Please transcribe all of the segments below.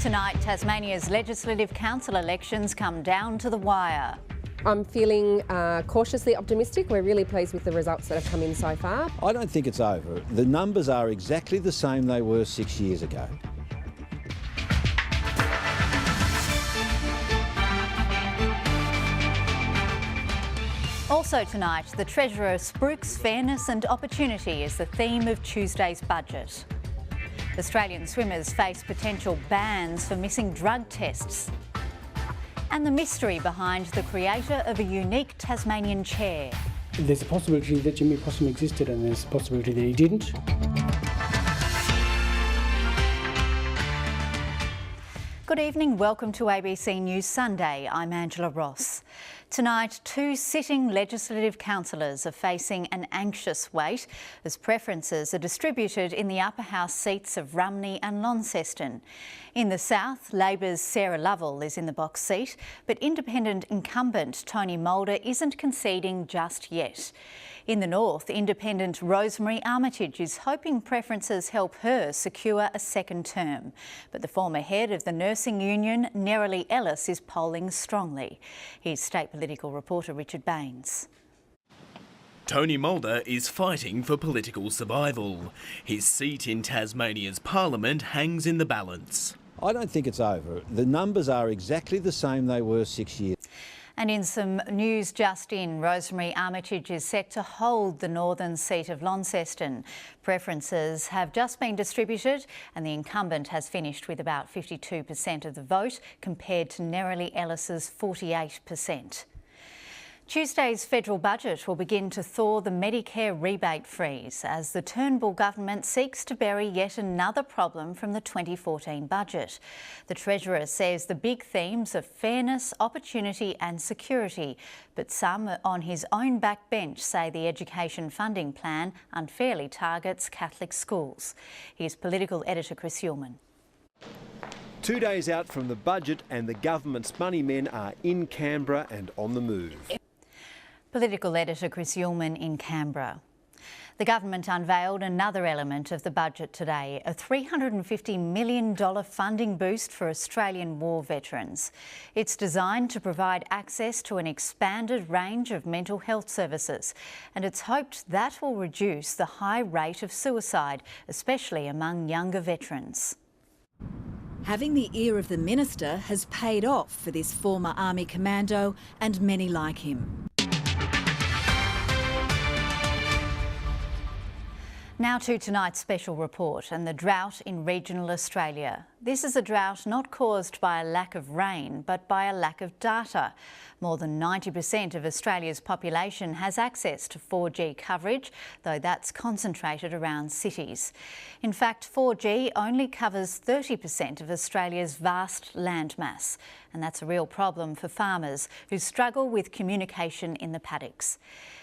Tonight, Tasmania's Legislative Council elections come down to the wire. I'm feeling cautiously optimistic. We're really pleased with the results that have come in so far. I don't think it's over. The numbers are exactly the same they were 6 years ago. Also tonight, the Treasurer spruiks fairness and opportunity is the theme of Tuesday's budget. Australian swimmers face potential bans for missing drug tests. And the mystery behind the creator of a unique Tasmanian chair. There's a possibility that Jimmy Possum existed and there's a possibility that he didn't. Good evening, welcome to ABC News Sunday. I'm Angela Ross. Tonight, two sitting Legislative councillors are facing an anxious wait as preferences are distributed in the upper house seats of Rumney and Launceston. In the south, Labor's Sarah Lovell is in the box seat, but independent incumbent Tony Moulder isn't conceding just yet. In the north, independent Rosemary Armitage is hoping preferences help her secure a second term. But the former head of the nursing union, Nerily Ellis, is polling strongly. Here's state political reporter Richard Baines. Tony Moulder is fighting for political survival. His seat in Tasmania's parliament hangs in the balance. I don't think it's over. The numbers are exactly the same they were 6 years. And in some news just in, Rosemary Armitage is set to hold the northern seat of Launceston. Preferences have just been distributed and the incumbent has finished with about 52% of the vote compared to Nerily Ellis's 48%. Tuesday's federal budget will begin to thaw the Medicare rebate freeze as the Turnbull government seeks to bury yet another problem from the 2014 budget. The Treasurer says the big themes are fairness, opportunity and security, but some on his own backbench say the education funding plan unfairly targets Catholic schools. Here's political editor Chris Uhlmann. 2 days out from the budget and the government's money men are in Canberra and on the move. Political editor Chris Uhlmann in Canberra. The government unveiled another element of the budget today, a $350 million funding boost for Australian war veterans. It's designed to provide access to an expanded range of mental health services, and it's hoped that will reduce the high rate of suicide, especially among younger veterans. Having the ear of the minister has paid off for this former Army commando and many like him. Now to tonight's special report and the drought in regional Australia. This is a drought not caused by a lack of rain, but by a lack of data. More than 90% of Australia's population has access to 4G coverage, though that's concentrated around cities. In fact, 4G only covers 30% of Australia's vast landmass, and that's a real problem for farmers who struggle with communication in the paddocks.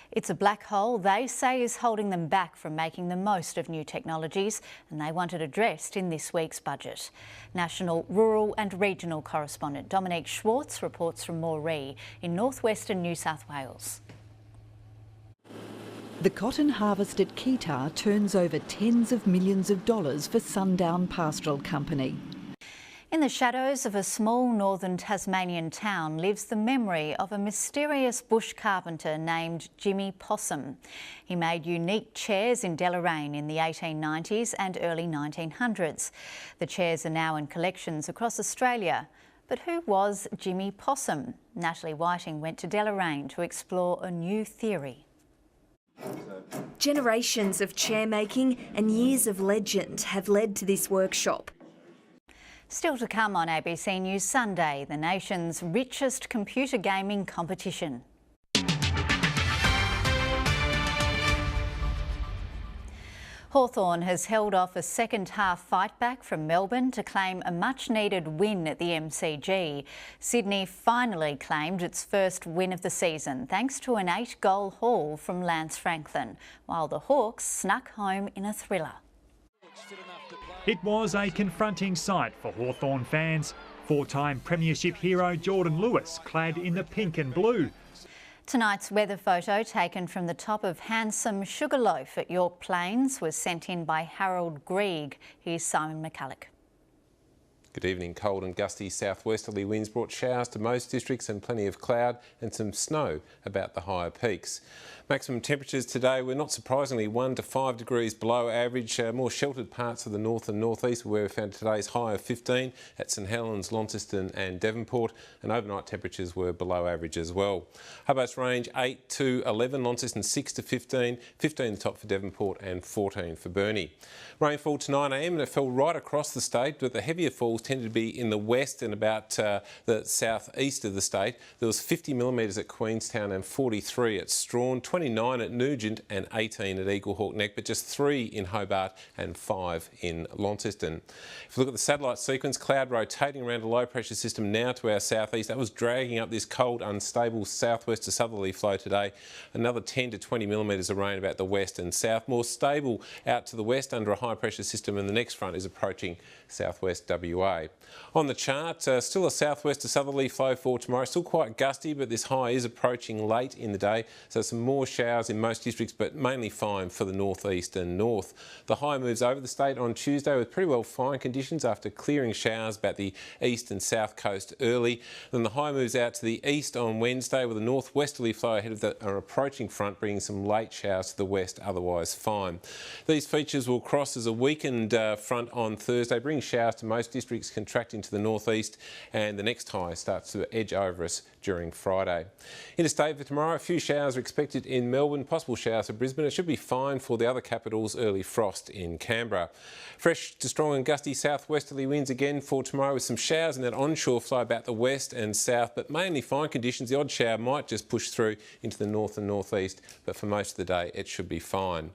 It's a black hole they say is holding them back from making the most of new technologies, and they want it addressed in this week's budget. National Rural and Regional correspondent Dominique Schwartz reports from Moree in northwestern New South Wales. The cotton harvest at Keetar turns over tens of millions of dollars for Sundown Pastoral Company. In the shadows of a small northern Tasmanian town lives the memory of a mysterious bush carpenter named Jimmy Possum. He made unique chairs in Deloraine in the 1890s and early 1900s. The chairs are now in collections across Australia. But who was Jimmy Possum? Natalie Whiting went to Deloraine to explore a new theory. Generations of chair making and years of legend have led to this workshop. Still to come on ABC News Sunday, the nation's richest computer gaming competition. Hawthorn has held off a second-half fight-back from Melbourne to claim a much-needed win at the MCG. Sydney finally claimed its first win of the season, thanks to an 8-goal haul from Lance Franklin, while the Hawks snuck home in a thriller. It was a confronting sight for Hawthorn fans. Four-time premiership hero Jordan Lewis clad in the pink and blue. Tonight's weather photo, taken from the top of handsome Sugarloaf at York Plains, was sent in by Harold Grieg. Here's Simon McCulloch. Good evening. Cold and gusty southwesterly winds brought showers to most districts and plenty of cloud and some snow about the higher peaks. Maximum temperatures today were not surprisingly 1 to 5 degrees below average. More sheltered parts of the north and northeast were where we found today's high of 15 at St Helens, Launceston and Devonport, and overnight temperatures were below average as well. Hobart's range 8 to 11, Launceston 6 to 15, 15 the top for Devonport and 14 for Burnie. Rainfall to 9 a.m. and it fell right across the state, but the heavier falls tended to be in the west and about the southeast of the state. There was 50 millimetres at Queenstown and 43 at Strawn, 29 at Nugent and 18 at Eaglehawk Neck, but just 3 in Hobart and 5 in Launceston. If you look at the satellite sequence, cloud rotating around a low pressure system now to our southeast. That was dragging up this cold, unstable southwest to southerly flow today. Another 10 to 20 millimetres of rain about the west and south. More stable out to the west under a high pressure system, and the next front is approaching southwest WA. On the chart, still a southwest to southerly flow for tomorrow. Still quite gusty, but this high is approaching late in the day, so some more showers in most districts, but mainly fine for the northeast and north. The high moves over the state on Tuesday with pretty well fine conditions after clearing showers about the east and south coast early. Then the high moves out to the east on Wednesday with a northwesterly flow ahead of the approaching front, bringing some late showers to the west, otherwise fine. These features will cross as a weakened front on Thursday, bringing showers to most districts, contracting to the northeast, and the next high starts to edge over us during Friday. Interstate for tomorrow, a few showers are expected in Melbourne, possible showers for Brisbane. It should be fine for the other capitals, early frost in Canberra. Fresh to strong and gusty southwesterly winds again for tomorrow with some showers in that onshore flow about the west and south, but mainly fine conditions. The odd shower might just push through into the north and northeast, but for most of the day it should be fine.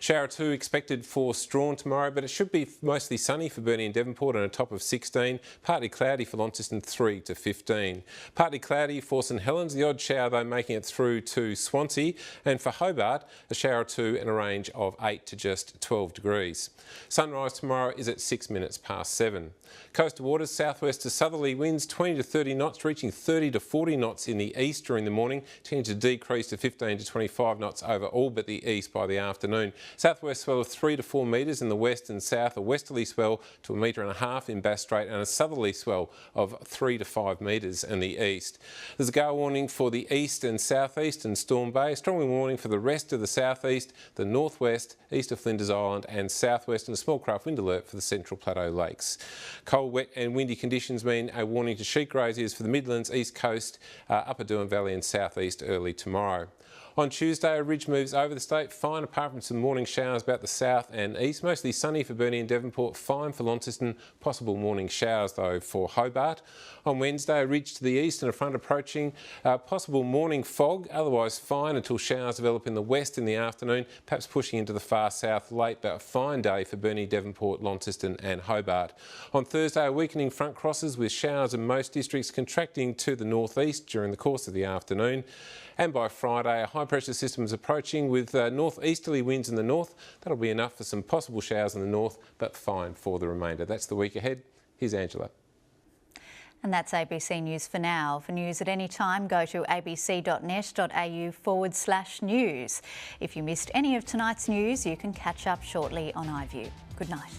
Shower 2 expected for Strawn tomorrow, but it should be mostly sunny for Burnie and Devonport and a top of 16. Partly cloudy for Launceston 3 to 15. Partly cloudy for St Helens, the odd shower though making it through to Swansea, and for Hobart a shower or 2 in a range of 8 to just 12 degrees. Sunrise tomorrow is at 6 minutes past 7. Coastal waters, southwest to southerly winds 20 to 30 knots, reaching 30 to 40 knots in the east during the morning, tending to decrease to 15 to 25 knots over all but the east by the afternoon. Southwest swell of 3 to 4 metres in the west and south, a westerly swell to 1.5 metres in Bass Strait, and a southerly swell of 3 to 5 metres in the east. There's a gale warning for the east and southeast and Storm Bay, strong wind warning for the rest of the southeast, the northwest, east of Flinders Island and southwest, and a small craft wind alert for the Central Plateau Lakes. Cold, wet and windy conditions mean a warning to sheep graziers for the Midlands, East Coast, Upper Doon Valley and southeast early tomorrow. On Tuesday, a ridge moves over the state, fine apart from some morning showers about the south and east. Mostly sunny for Burnie and Devonport, fine for Launceston, possible morning showers though for Hobart. On Wednesday, a ridge to the east and a front approaching, possible morning fog, otherwise fine until showers develop in the west in the afternoon, perhaps pushing into the far south late, but a fine day for Burnie, Devonport, Launceston and Hobart. On Thursday, a weakening front crosses with showers in most districts, contracting to the northeast during the course of the afternoon. And by Friday, a high pressure system is approaching with northeasterly winds in the north. That'll be enough for some possible showers in the north, but fine for the remainder. That's the week ahead. Here's Angela. And that's ABC News for now. For news at any time, go to abc.net.au/news. If you missed any of tonight's news, you can catch up shortly on iView. Good night.